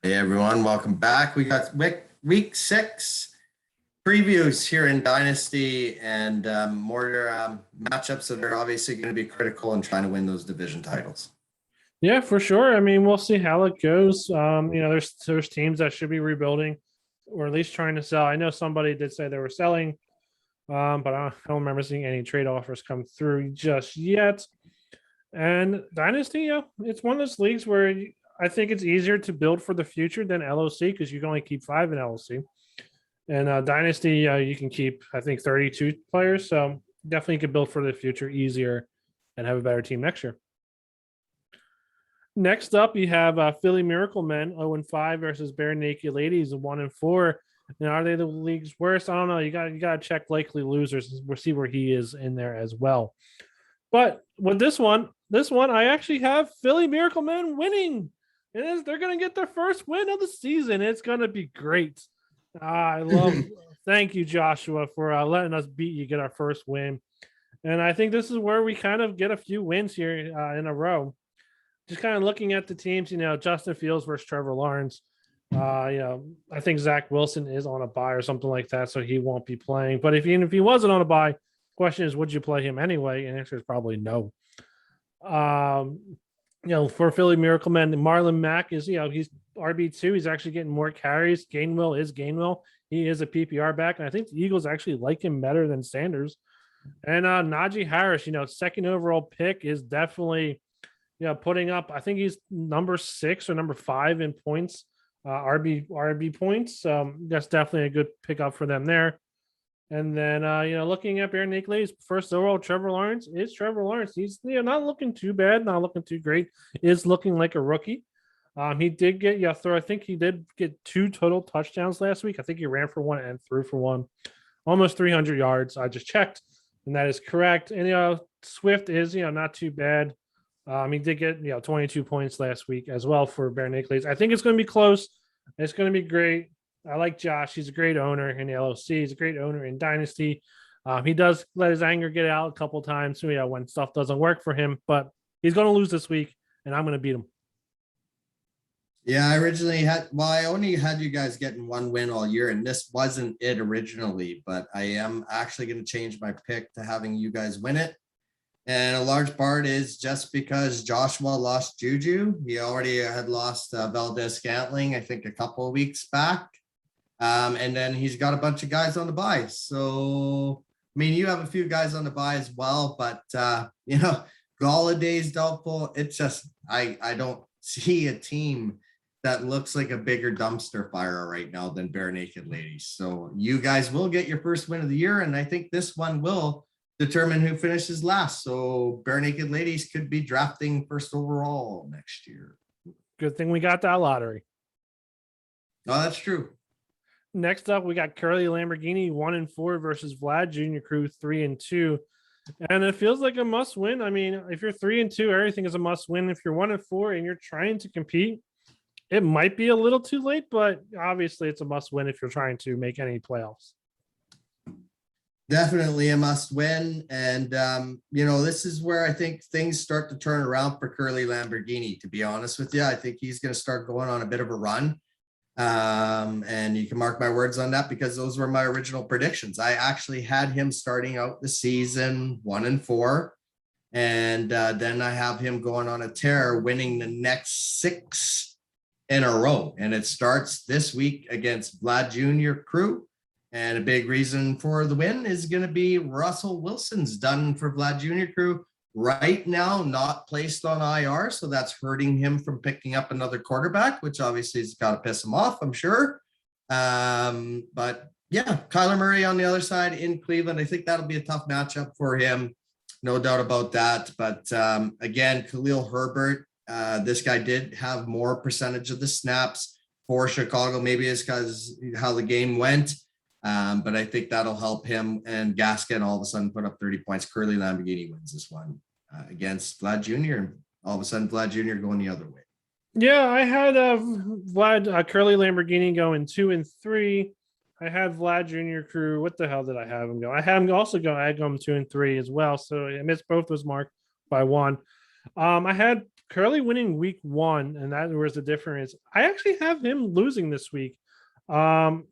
Hey everyone, welcome back. We got week six previews here in Dynasty and more matchups that are obviously going to be critical in trying to win those division titles. Yeah, for sure. I mean, we'll see how it goes. There's teams that should be rebuilding, or at least trying to sell. I know somebody did say they were selling, but I don't remember seeing any trade offers come through just yet. And Dynasty, yeah, it's one of those leagues where I think it's easier to build for the future than LOC because you can only keep 5 in LOC. And Dynasty, you can keep I think 32 players, so definitely you can build for the future easier and have a better team next year. Next up, you have Philly Miracle Men 0-5 versus Bare Naked Ladies 1-4. Now, are they the league's worst? I don't know. You got to check likely losers. We'll see where he is in there as well. But with this one, I actually have Philly Miracle Men winning. They're going to get their first win of the season. It's going to be great. I love. Thank you, Joshua, for letting us beat you, get our first win. And I think this is where we kind of get a few wins here in a row. Just kind of looking at the teams, Justin Fields versus Trevor Lawrence. I think Zach Wilson is on a bye or something like that, so he won't be playing. But if he wasn't on a bye, question is, would you play him anyway? And the answer is probably no. For Philly Miracle Man, Marlon Mack is, he's RB2. He's actually getting more carries. Gainwell is Gainwell. He is a PPR back, and I think the Eagles actually like him better than Sanders. And Najee Harris, second overall pick is definitely putting up, I think he's number 6 or number 5 in points, RB points. So that's definitely a good pickup for them there. And then, looking at Bare Naked Ladies, first overall, Trevor Lawrence is Trevor Lawrence. He's not looking too bad, not looking too great. Is looking like a rookie. He did get I think he did get 2 total touchdowns last week. I think he ran for 1 and threw for 1, almost 300 yards. I just checked, and that is correct. And Swift is not too bad. He did get 22 points last week as well for Bare Naked Ladies. I think it's going to be close. It's going to be great. I like Josh. He's a great owner in the LOC. He's a great owner in Dynasty. He does let his anger get out a couple times, when stuff doesn't work for him. But he's going to lose this week, and I'm going to beat him. Yeah, I only had you guys getting one win all year, and this wasn't it originally, but I am actually going to change my pick to having you guys win it. And a large part is just because Joshua lost Juju. He already had lost Valdez Scantling, I think, a couple of weeks back. And then he's got a bunch of guys on the bye. So, I mean, you have a few guys on the bye as well, but, Galladay's doubtful. It's just, I don't see a team that looks like a bigger dumpster fire right now than Bare Naked Ladies. So you guys will get your first win of the year. And I think this one will determine who finishes last. So Bare Naked Ladies could be drafting first overall next year. Good thing we got that lottery. Oh, that's true. Next up, we got Curly Lamborghini 1-4 versus Vlad Jr. Crew 3-2. And it feels like a must win. I mean, if you're 3-2, everything is a must win. If you're 1-4 and you're trying to compete, it might be a little too late, but obviously it's a must win if you're trying to make any playoffs. Definitely a must win. And, this is where I think things start to turn around for Curly Lamborghini, to be honest with you. I think he's going to start going on a bit of a run. And you can mark my words on that because those were my original predictions. I actually had him starting out the season 1-4. And then I have him going on a tear, winning the next 6 in a row. And it starts this week against Vlad Jr. Crew. And a big reason for the win is going to be Russell Wilson's done for Vlad Jr. Crew right now, not placed on IR. So that's hurting him from picking up another quarterback, which obviously has got to piss him off, I'm sure. But yeah, Kyler Murray on the other side in Cleveland. I think that'll be a tough matchup for him. No doubt about that. But again, Khalil Herbert, this guy did have more percentage of the snaps for Chicago. Maybe it's because how the game went. But I think that'll help him, and Gaskin all of a sudden put up 30 points. Curly Lamborghini wins this one against Vlad Jr. And all of a sudden Vlad Jr. going the other way. Yeah, I had Curly Lamborghini going 2-3. I had Vlad Jr. Crew. What the hell did I have him go? I had him also go. I had him 2-3 as well. So I missed both those marked by 1. I had Curly winning week 1, and that was the difference. I actually have him losing this week. Well,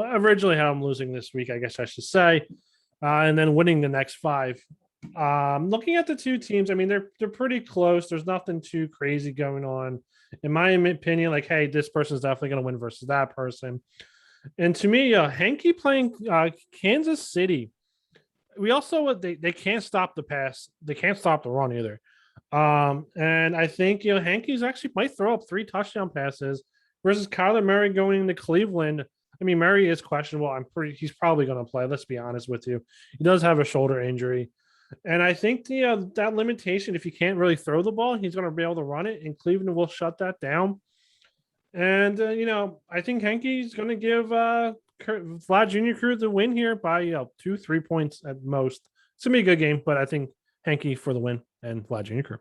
I originally had him losing this week, I guess I should say, and then winning the next 5. Looking at the two teams, I mean, they're pretty close. There's nothing too crazy going on, in my opinion. Like, hey, this person's definitely going to win versus that person. And to me, Hanky playing Kansas City. We also they can't stop the pass. They can't stop the run either. And I think Hanky's actually might throw up 3 touchdown passes versus Kyler Murray going into Cleveland. I mean, Murray is questionable. He's probably going to play. Let's be honest with you. He does have a shoulder injury. And I think that limitation, if you can't really throw the ball, he's going to be able to run it, and Cleveland will shut that down. And, I think Hanky's going to give Vlad Jr. Crew the win here by 2-3 points at most. It's going to be a good game, but I think Hanky for the win and Vlad Jr. Crew.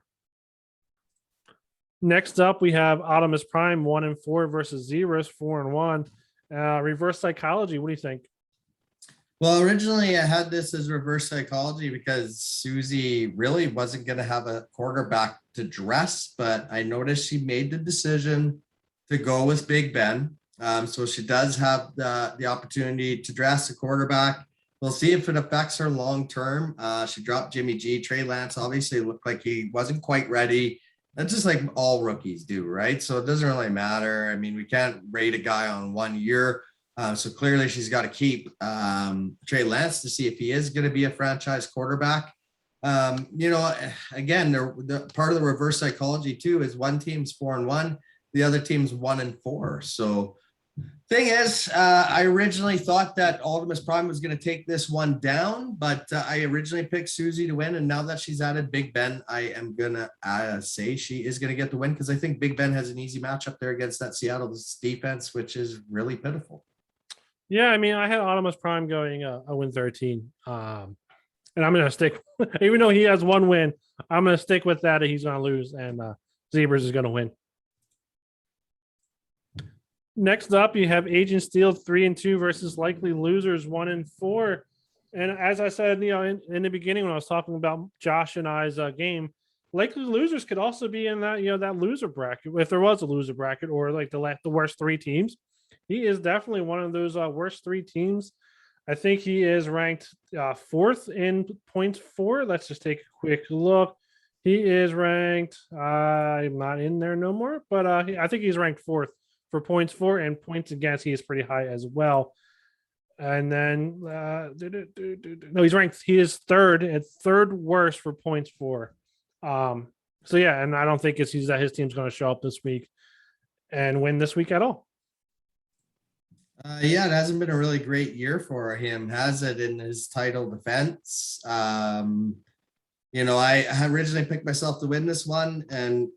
Next up, we have Autumnus Prime 1-4 versus Zeros 4-1. Reverse psychology. What do you think? Well, originally I had this as reverse psychology because Susie really wasn't going to have a quarterback to dress, but I noticed she made the decision to go with Big Ben. So she does have the opportunity to dress a quarterback. We'll see if it affects her long term. She dropped Jimmy G. Trey Lance obviously looked like he wasn't quite ready. That's just like all rookies do, right? So it doesn't really matter. I mean, we can't rate a guy on 1 year. So clearly she's got to keep Trey Lance to see if he is going to be a franchise quarterback. Again, the part of the reverse psychology too is one team's 4-1, the other team's 1-4. So thing is, I originally thought that Autumnus Prime was going to take this one down, but I originally picked Susie to win. And now that she's added Big Ben, I am going to say she is going to get the win because I think Big Ben has an easy matchup there against that Seattle defense, which is really pitiful. Yeah, I mean, I had Autumnus Prime going a win 13. And I'm going to stick, even though he has 1 win, I'm going to stick with that. He's going to lose, and Zebras is going to win. Next up, you have Agent Steel 3-2 versus Likely Losers 1-4. And as I said, in the beginning when I was talking about Josh and I's game, Likely Losers could also be in that that loser bracket if there was a loser bracket, or like the worst 3 teams. He is definitely one of those worst 3 teams. I think he is ranked 4th in points for. Let's just take a quick look. He is ranked. I'm not in there no more, but I think he's ranked 4th for points for, and points against. He is pretty high as well. And then no, he's ranked. He is 3rd and 3rd worst for points for. So yeah, and I don't think his team's going to show up this week and win this week at all. Yeah, it hasn't been a really great year for him, has it, in his title defense? I originally picked myself to win this one. And,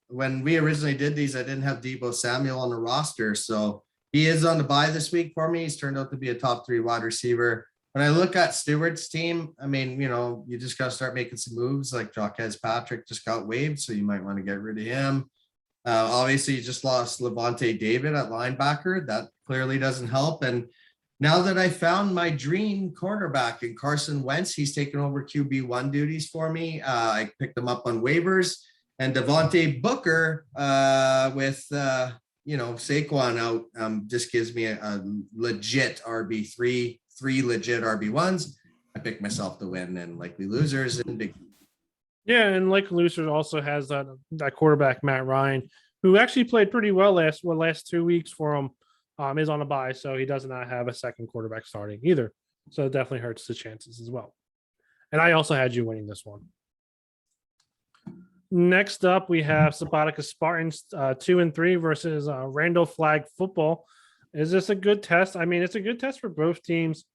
when we originally did these, I didn't have Deebo Samuel on the roster. So he is on the bye this week for me. He's turned out to be a top 3 wide receiver. When I look at Stewart's team, I mean, you just got to start making some moves. Like Jaquez Patrick just got waived, so you might want to get rid of him. Obviously, you just lost Levante David at linebacker. That clearly doesn't help. And now that I found my dream cornerback in Carson Wentz, he's taken over QB1 duties for me. I picked him up on waivers. And Devontae Booker with Saquon out just gives me a legit RB3, 3 legit RB1s. I picked myself to win, and Likely Losers and big. Yeah, and Likely Losers also has that quarterback Matt Ryan, who actually played pretty well last 2 weeks for him. Is on a bye, so he does not have a second quarterback starting either. So it definitely hurts the chances as well. And I also had you winning this one. Next up, we have Sabatica Spartans 2-3 versus Randall Flag Football. Is this a good test? I mean, it's a good test for both teams.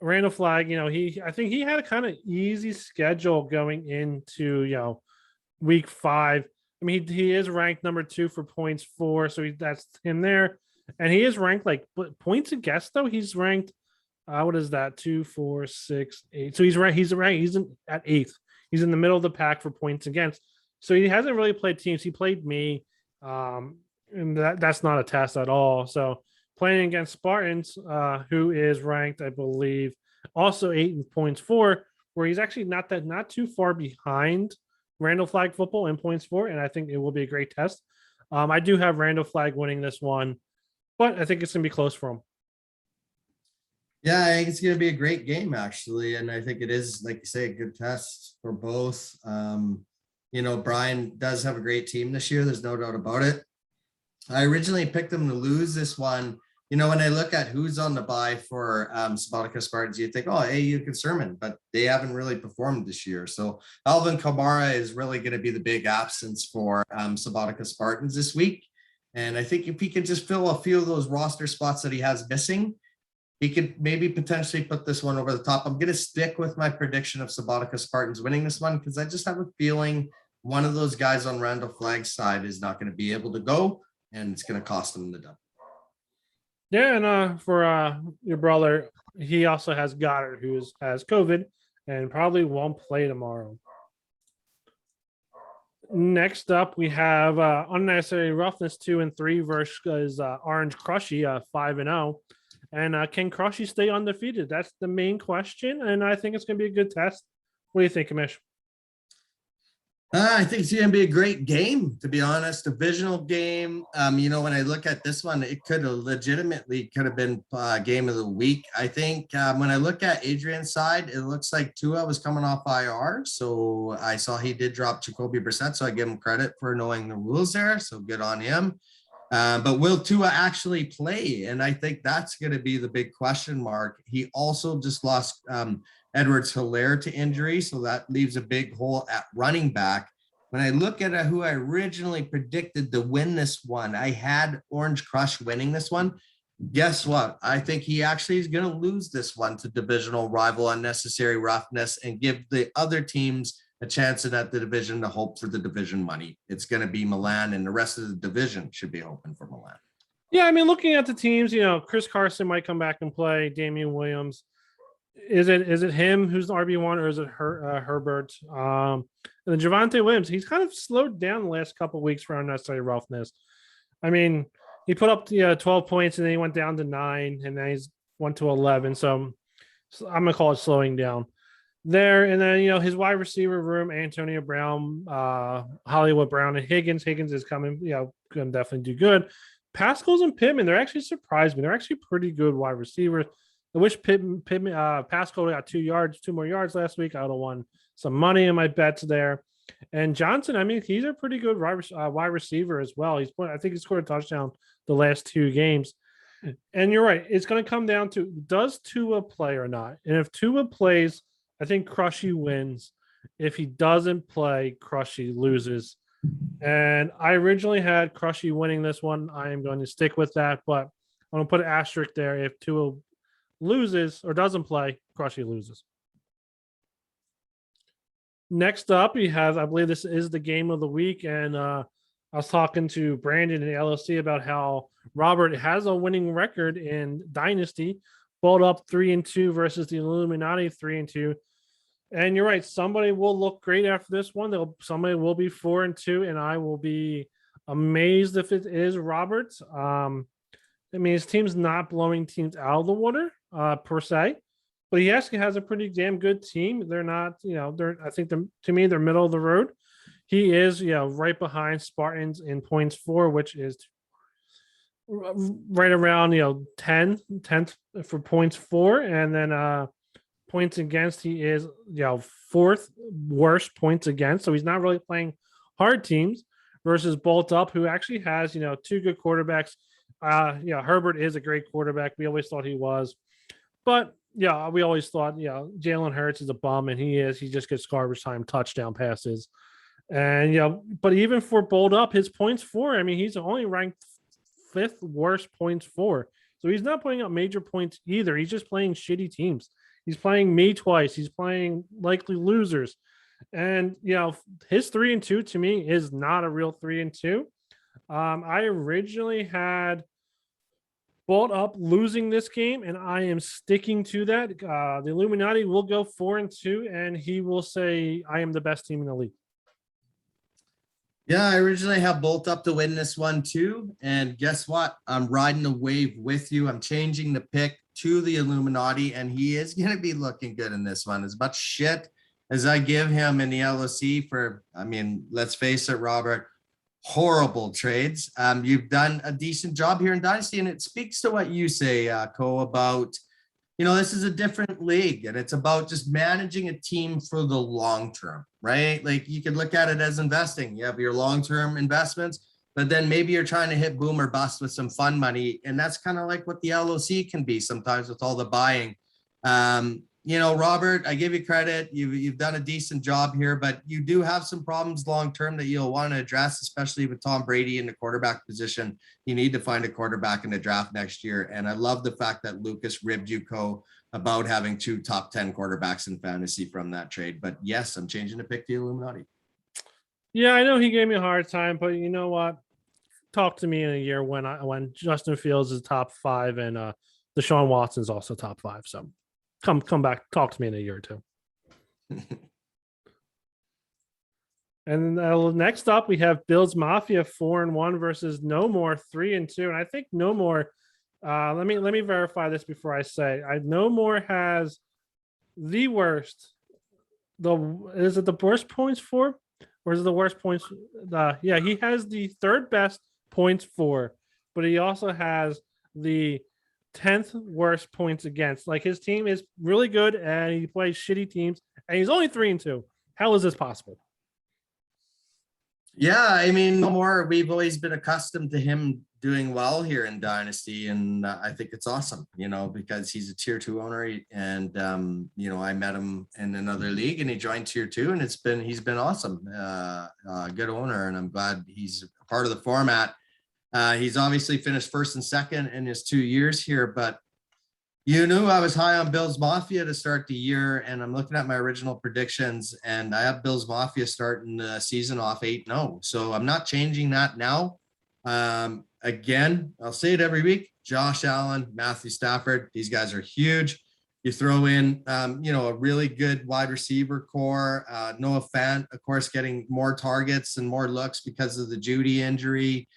Randall Flag, I think he had a kind of easy schedule going into week 5. I mean, he is ranked number 2 for points for, so that's him there. And he is ranked points against, though. He's ranked, what is that? 2, 4, 6, 8. So he's at 8th. He's in the middle of the pack for points against. So he hasn't really played teams. He played me. And that's not a test at all. So playing against Spartans, who is ranked, I believe, also 8 in points for, where he's actually not too far behind Randall Flag football in points for, and I think it will be a great test. I do have Randall Flag winning this one, but I think it's going to be close for him. Yeah, I think it's going to be a great game, actually. And I think it is, like you say, a good test for both. Brian does have a great team this year. There's no doubt about it. I originally picked them to lose this one. When I look at who's on the bye for Sabatica Spartans, you think, oh, AU Conserman, but they haven't really performed this year. So Alvin Kamara is really going to be the big absence for Sabatica Spartans this week. And I think if he could just fill a few of those roster spots that he has missing, he could maybe potentially put this one over the top. I'm going to stick with my prediction of Sabatica Spartans winning this one because I just have a feeling one of those guys on Randall Flagg's side is not going to be able to go, and it's going to cost him the dub. Yeah, and for your brother, he also has Goddard, who has COVID and probably won't play tomorrow. Next up, we have Unnecessary Roughness 2-3 versus Orange Crushy 5-0. And can Crushy stay undefeated? That's the main question, and I think it's going to be a good test. What do you think, Kamish? I think it's going to be a great game, to be honest. Divisional game. When I look at this one, it could have been game of the week. I think when I look at Adrian's side, it looks like Tua was coming off IR. So I saw he did drop Jacoby Brissett. So I give him credit for knowing the rules there. So good on him. But will Tua actually play? And I think that's going to be the big question mark. He also just lost Edwards-Helaire to injury, so that leaves a big hole at running back. When I look at who I originally predicted to win this one, I had Orange Crush winning this one. Guess what? I think he actually is going to lose this one to divisional rival Unnecessary Roughness and give the other teams a chance at the division to hope for the division money. It's going to be Milan, and the rest of the division should be hoping for Milan. Yeah, I mean, looking at the teams, Chris Carson might come back and play. Damian Williams. Is it him who's the RB1, or is it Herbert? And then Javonte Williams, he's kind of slowed down the last couple of weeks for Unnecessary Roughness. I mean, he put up 12 points and then he went down to 9, and then he's went to 11. So I'm gonna call it slowing down there. And then his wide receiver room: Antonio Brown, Hollywood Brown, and Higgins. Higgins is coming, going to definitely do good. Pascals and Pittman, they're actually surprised me. They're actually pretty good wide receivers. I wish Pascal got 2 more yards last week. I would have won some money in my bets there. And Johnson, I mean, he's a pretty good wide receiver as well. I think he scored a touchdown the last 2 games. And you're right. It's going to come down to, does Tua play or not? And if Tua plays, I think Crushy wins. If he doesn't play, Crushy loses. And I originally had Crushy winning this one. I am going to stick with that, but I'm going to put an asterisk there. If Tua loses or doesn't play, Crushy loses. Next up, we have, I believe this is the game of the week, and I was talking to Brandon in the LOC about how Robert has a winning record in Dynasty, balled up 3-2 versus the Illuminati 3-2. And you're right, somebody will look great after this one. Somebody will be 4-2, and I will be amazed if it is Robert. I mean, his team's not blowing teams out of the water per se, but he actually has a pretty damn good team. They're not, I think to me, they're middle of the road. He is, right behind Spartans in points for, which is right around, 10th for points for. And then points against, he is, 4th worst points against. So he's not really playing hard teams versus Bolt Up, who actually has, 2 good quarterbacks. Herbert is a great quarterback. We always thought he was. But, we always thought, Jalen Hurts is a bum, and he is. He just gets garbage time touchdown passes. And, but even for Bolt Up, his points for, I mean, he's only ranked 5th worst points for. So he's not putting up major points either. He's just playing shitty teams. He's playing me twice. He's playing likely losers. And, his 3-2 to me is not a real 3-2. I originally had Bolt Up losing this game, and I am sticking to that. The Illuminati will go 4-2, and he will say, I am the best team in the league. Yeah, I originally have Bolt Up to win this one too. And guess what? I'm riding the wave with you. I'm changing the pick to the Illuminati, and he is going to be looking good in this one. As much shit as I give him in the LOC for, I mean, let's face it, Robert, horrible trades. You've done a decent job here in Dynasty, and it speaks to what you say, Co, about, this is a different league, and it's about just managing a team for the long term, right? Like, you could look at it as investing. You have your long-term investments, but then maybe you're trying to hit boom or bust with some fun money. And that's kind of like what the LOC can be sometimes with all the buying. Robert, I give you credit. You've done a decent job here, but you do have some problems long-term that you'll want to address, especially with Tom Brady in the quarterback position. You need to find a quarterback in the draft next year. And I love the fact that Lucas ribbed you, Co, about having 2 top 10 quarterbacks in fantasy from that trade. But yes, I'm changing to pick the Illuminati. Yeah, I know he gave me a hard time, but you know what? Talk to me in a year when Justin Fields is top 5 and Deshaun Watson's also top 5. So come back, talk to me in a year or two. And next up, we have Bills Mafia 4-1 versus No More 3-2. And I think No More. Let me verify this before I say. No More has the worst. Is it the worst points for? Or is it the worst points? Yeah, he has the 3rd best points for, but he also has the 10th worst points against. Like, his team is really good and he plays shitty teams, and he's only 3-2. How is this possible? Yeah, I mean, No More, we've always been accustomed to him doing well here in Dynasty, and I think it's awesome, because he's a tier 2 owner, and I met him in another league and he joined tier 2, and he's been awesome. Good owner, and I'm glad he's a part of the format. He's obviously finished 1st and 2nd in his 2 years here, but you knew I was high on Bills Mafia to start the year, and I'm looking at my original predictions, and I have Bills Mafia starting the season off 8-0. So I'm not changing that now. Again, I'll say it every week: Josh Allen, Matthew Stafford, these guys are huge. You throw in, a really good wide receiver core. Noah Fant, of course, getting more targets and more looks because of the Judy injury.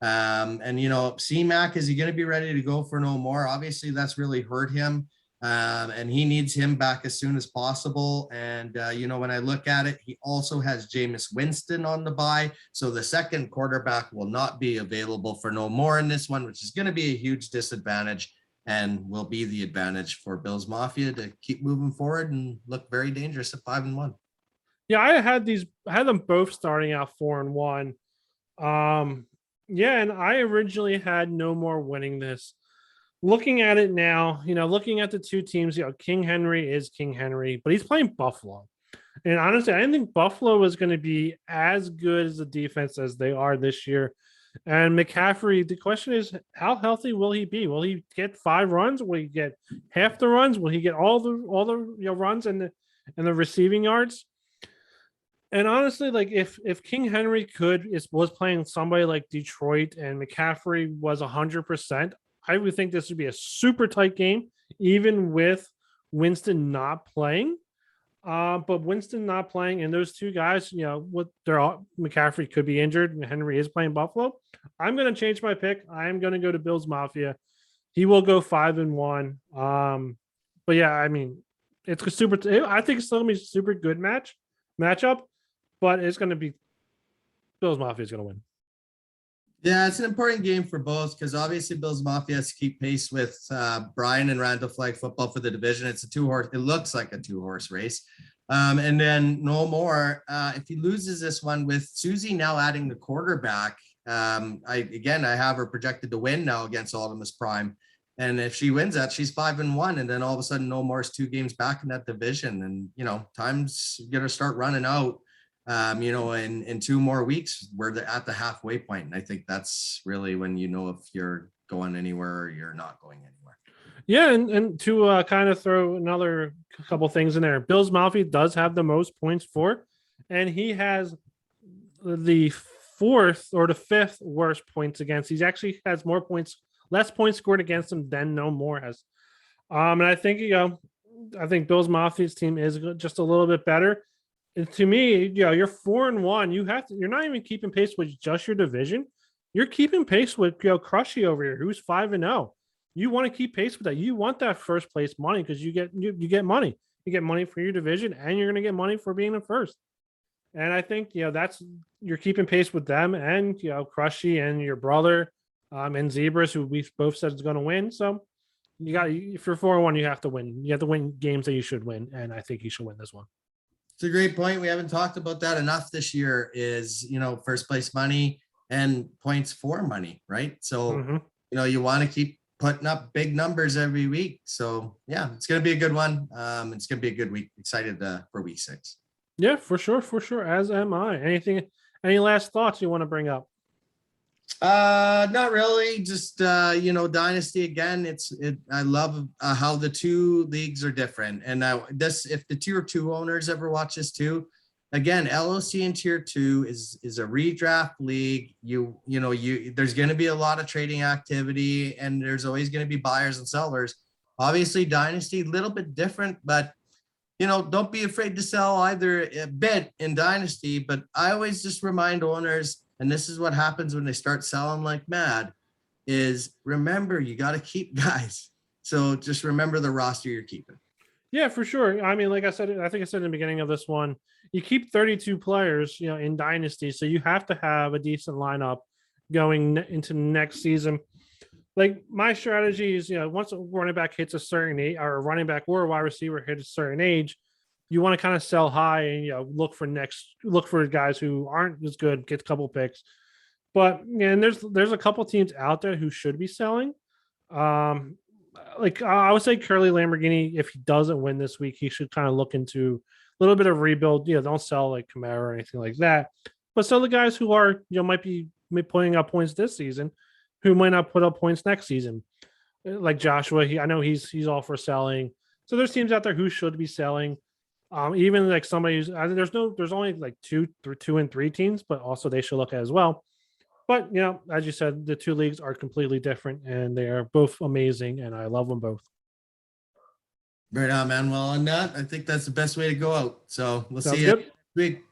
C-Mac, is he going to be ready to go for No More? Obviously, that's really hurt him. And he needs him back as soon as possible. And, when I look at it, he also has Jameis Winston on the bye. So the second quarterback will not be available for No More in this one, which is going to be a huge disadvantage and will be the advantage for Bills Mafia to keep moving forward and look very dangerous at 5-1. Yeah, I had them both starting out 4-1. Yeah, and I originally had No More winning this. Looking at it now, looking at the two teams, King Henry is King Henry, but he's playing Buffalo. And honestly, I didn't think Buffalo was going to be as good as the defense as they are this year. And McCaffrey, the question is, how healthy will he be? Will he get 5 runs? Will he get half the runs? Will he get all the runs and the receiving yards? And honestly, like, if King Henry was playing somebody like Detroit and McCaffrey was 100%, I would think this would be a super tight game, even with Winston not playing. But Winston not playing, and those two guys, McCaffrey could be injured, and Henry is playing Buffalo. I'm going to change my pick. I am going to go to Bills Mafia. He will go 5-1. But yeah, I mean, it's I think it's still going to be a super good matchup. But it's going to be Bills Mafia is going to win. Yeah, it's an important game for both because obviously Bills Mafia has to keep pace with Brian and Randall Flag football for the division. It's a 2-horse. It looks like a 2-horse race. And then No More, if he loses this one with Susie now adding the quarterback, I have her projected to win now against Autumnus Prime. And if she wins that, she's 5-1. And then all of a sudden, No More's 2 games back in that division. And, time's going to start running out. In 2 more weeks, we're at the halfway point. And I think that's really when if you're going anywhere or you're not going anywhere. Yeah, and to kind of throw another couple things in there, Bills Mafia does have the most points for, and he has the 4th or the 5th worst points against. He actually has less points scored against him than No More has. And I think Bills Mafia's team is just a little bit better. And to me, you're 4-1. You're not even keeping pace with just your division. You're keeping pace with Crushy over here, who's 5-0. You want to keep pace with that. You want that first place money because you get money. You get money for your division, and you're going to get money for being in first. And I think, that's, you're keeping pace with them and, Crushy and your brother and Zebras, who we both said is going to win. So if you're 4-1, you have to win. You have to win games that you should win. And I think you should win this one. It's a great point. We haven't talked about that enough this year is, first place money and points for money, right? So, you want to keep putting up big numbers every week. So yeah, it's going to be a good one. It's going to be a good week. Excited for week 6. Yeah, for sure. For sure. As am I. Any last thoughts you want to bring up? Not really. Just Dynasty again. I love how the 2 leagues are different. And if the tier 2 owners ever watch this too, again, LOC in tier 2 is a redraft league. There's going to be a lot of trading activity, and there's always going to be buyers and sellers. Obviously, Dynasty a little bit different, but don't be afraid to sell either a bit in Dynasty. But I always just remind owners, and this is what happens when they start selling like mad, is remember, you got to keep guys. So just remember the roster you're keeping. Yeah, for sure. I mean, like I said, I think I said in the beginning of this one, you keep 32 players, in Dynasty. So you have to have a decent lineup going into next season. Like my strategy is, once a running back hits a certain age, or a running back or a wide receiver hits a certain age, you want to kind of sell high and look for guys who aren't as good, get a couple picks. But and there's a couple teams out there who should be selling. Like I would say Curly Lamborghini, if he doesn't win this week, he should kind of look into a little bit of rebuild. Don't sell like Camaro or anything like that, but sell the guys who are might be putting up points this season, who might not put up points next season. Like Joshua, I know he's all for selling. So there's teams out there who should be selling. Even like somebody who's there's only like 2 and 3 teams, but also they should look at as well. But as you said, the 2 leagues are completely different, and they are both amazing, and I love them both. Right on, man. Well, on that, I think that's the best way to go out. So we'll Sounds see you good. next week.